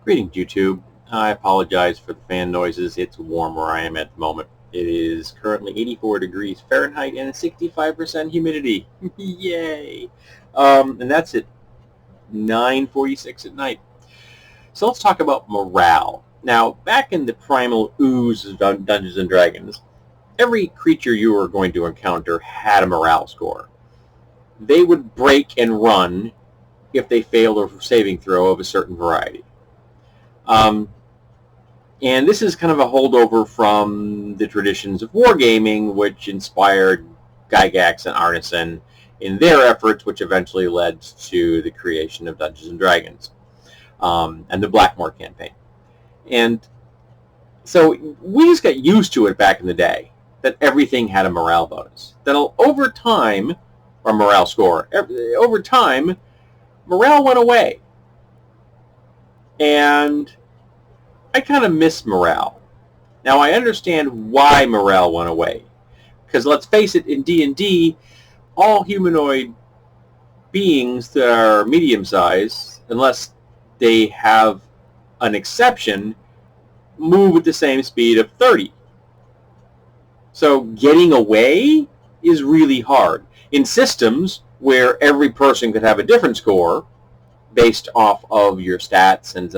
Greetings, YouTube. I apologize for the fan noises. It's warm where I am at the moment. It is currently 84 degrees Fahrenheit and 65% humidity. Yay! And that's at 9:46 at night. So let's talk about morale. Now, back in the primal ooze of Dungeons and Dragons, every creature you were going to encounter had a morale score. They would break and run if they failed a saving throw of a certain variety. And this is kind of a holdover from the traditions of wargaming, which inspired Gygax and Arneson in their efforts, which eventually led to the creation of Dungeons and Dragons and the Blackmore campaign. And so we just got used to it back in the day, that everything had a morale bonus. Then over time, or morale score, over time, morale went away. And I kind of miss morale. Now, I understand why morale went away. Because let's face it, in D&D, all humanoid beings that are medium-sized, unless they have an exception, move at the same speed of 30. So getting away is really hard. In systems where every person could have a different score, based off of your stats and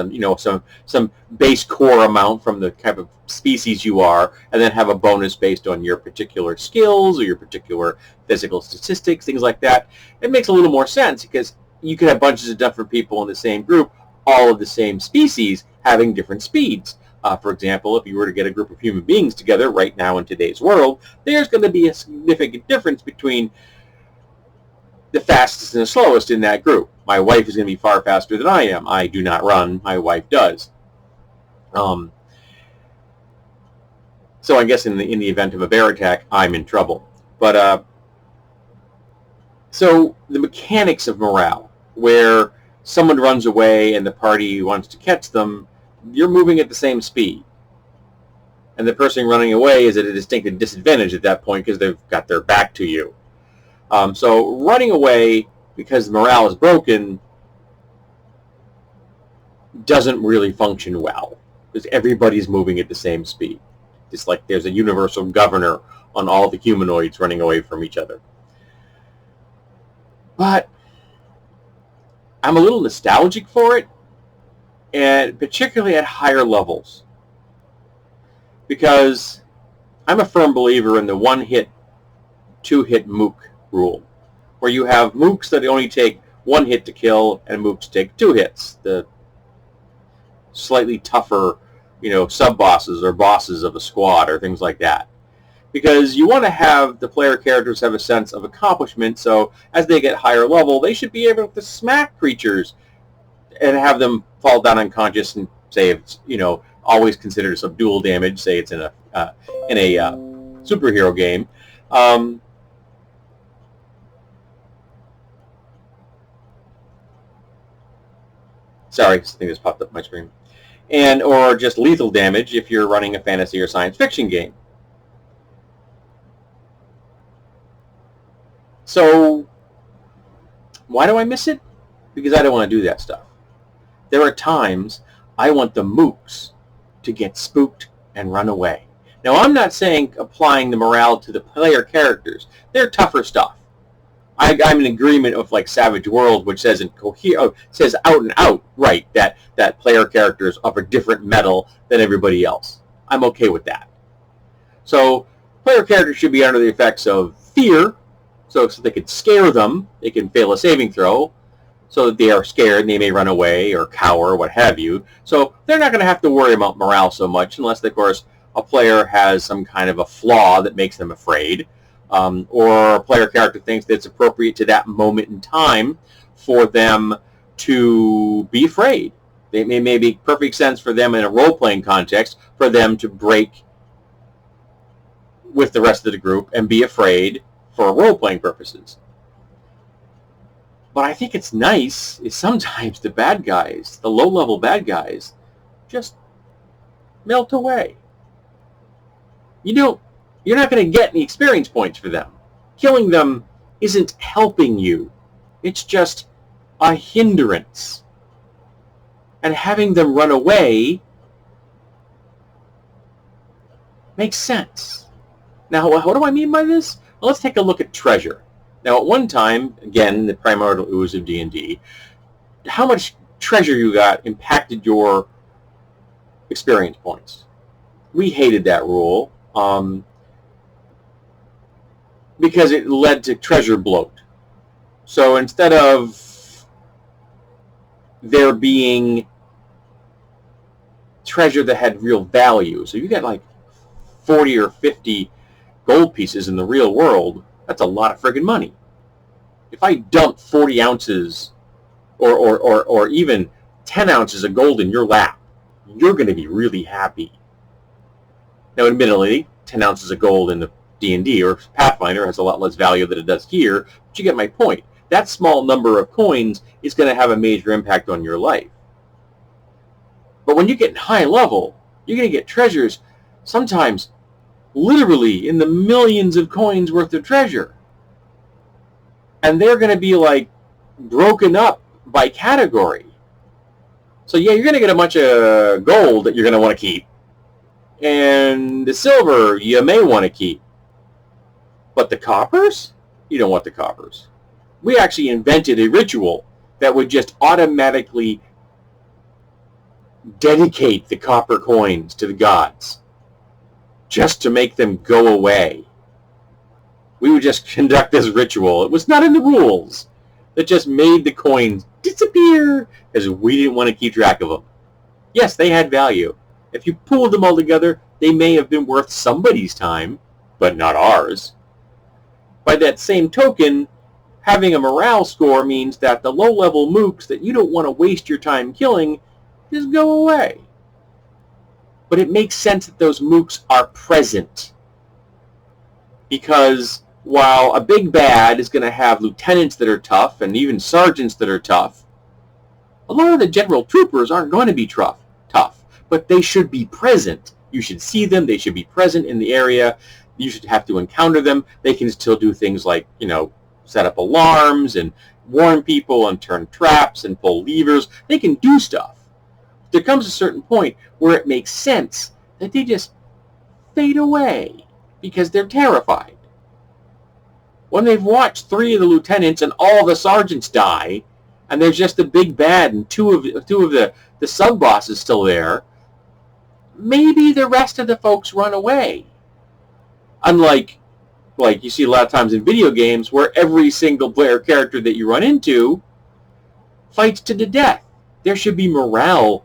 some base core amount from the type of species you are, and then have a bonus based on your particular skills or your particular physical statistics, things like that. It makes a little more sense because you could have bunches of different people in the same group, all of the same species, having different speeds. For example, if you were to get a group of human beings together right now in today's world, there's going to be a significant difference between the fastest and the slowest in that group. My wife is going to be far faster than I am. I do not run. My wife does. So I guess in the event of a bear attack, I'm in trouble. But so the mechanics of morale, where someone runs away and the party wants to catch them, you're moving at the same speed. And the person running away is at a distinct disadvantage at that point because they've got their back to you. So running away because morale is broken doesn't really function well because everybody's moving at the same speed. Just like there's a universal governor on all the humanoids running away from each other. But I'm a little nostalgic for it, and particularly at higher levels, because I'm a firm believer in the one-hit, two-hit mook rule, where you have mooks that only take one hit to kill and mooks take 2 hits. The slightly tougher, sub-bosses or bosses of a squad or things like that. Because you want to have the player characters have a sense of accomplishment, so as they get higher level, they should be able to smack creatures and have them fall down unconscious and say it's, always considered subdual damage, say it's in a superhero game. Sorry, something just popped up my screen. Or just lethal damage if you're running a fantasy or science fiction game. So, why do I miss it? Because I don't want to do that stuff. There are times I want the mooks to get spooked and run away. Now, I'm not saying applying the morale to the player characters. They're tougher stuff. I'm in agreement with like Savage World, which says says out and out right that player characters of a different metal than everybody else. I'm okay with that. So player characters should be under the effects of fear, so they can scare them. They can fail a saving throw, so that they are scared and they may run away or cower or what have you. So they're not going to have to worry about morale so much, unless of course a player has some kind of a flaw that makes them afraid. Or a player character thinks that it's appropriate to that moment in time for them to be afraid. It may make perfect sense for them in a role-playing context for them to break with the rest of the group and be afraid for role-playing purposes. But I think it's nice if sometimes the bad guys, the low-level bad guys, just melt away. You're not going to get any experience points for them. Killing them isn't helping you. It's just a hindrance. and having them run away makes sense. Now, what do I mean by this? Well, let's take a look at treasure. Now, at one time, again, the primordial ooze of D&D, how much treasure you got impacted your experience points. We hated that rule because it led to treasure bloat. So instead of there being treasure that had real value, so you get like 40 or 50 gold pieces in the real world, that's a lot of friggin' money. If I dump 40 ounces or even 10 ounces of gold in your lap, you're going to be really happy. Now, admittedly, 10 ounces of gold in the D&D or Pathfinder has a lot less value than it does here, but you get my point. That small number of coins is going to have a major impact on your life. But when you get high level, you're going to get treasures, sometimes literally in the millions of coins worth of treasure. And they're going to be like broken up by category. So yeah, you're going to get a bunch of gold that you're going to want to keep. And the silver you may want to keep. But the coppers? You don't want the coppers. We actually invented a ritual that would just automatically dedicate the copper coins to the gods, just to make them go away. We would just conduct this ritual. It was not in the rules. That just made the coins disappear because we didn't want to keep track of them. Yes, they had value. If you pooled them all together, they may have been worth somebody's time, but not ours. By that same token, having a morale score means that the low-level mooks that you don't want to waste your time killing just go away. But it makes sense that those mooks are present. Because while a big bad is going to have lieutenants that are tough and even sergeants that are tough, a lot of the general troopers aren't going to be tough, but they should be present. You should see them. They should be present in the area. You should have to encounter them. They can still do things like, set up alarms and warn people and turn traps and pull levers. They can do stuff. There comes a certain point where it makes sense that they just fade away because they're terrified. When they've watched 3 of the lieutenants and all the sergeants die, and there's just the big bad and two of the sub-bosses still there, maybe the rest of the folks run away. Unlike, you see a lot of times in video games where every single player character that you run into fights to the death. There should be morale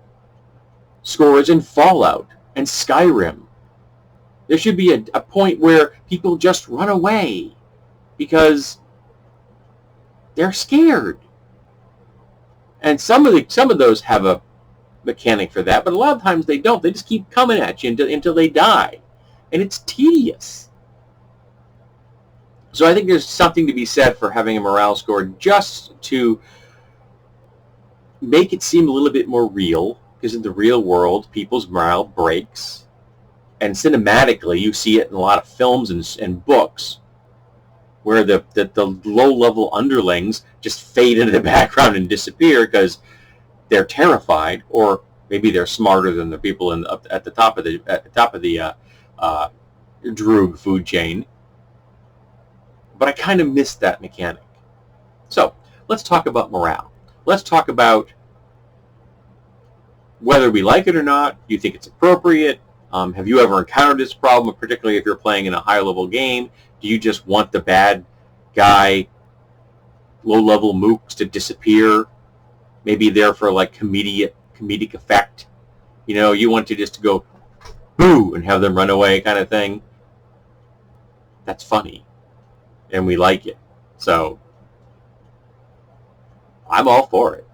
scores in Fallout and Skyrim. There should be a point where people just run away because they're scared. And some of those have a mechanic for that, but a lot of times they don't. They just keep coming at you until they die. And it's tedious. So I think there's something to be said for having a morale score just to make it seem a little bit more real, because in the real world, people's morale breaks. And cinematically, you see it in a lot of films and books where the low-level underlings just fade into the background and disappear because they're terrified, or maybe they're smarter than the people at the top of the Droog food chain. But I kind of missed that mechanic. So let's talk about morale. Let's talk about whether we like it or not. Do you think it's appropriate? Have you ever encountered this problem, particularly if you're playing in a high-level game? Do you just want the bad guy, low-level mooks to disappear? Maybe there for like comedic effect. You want to just go boo and have them run away kind of thing. That's funny. And we like it. So I'm all for it.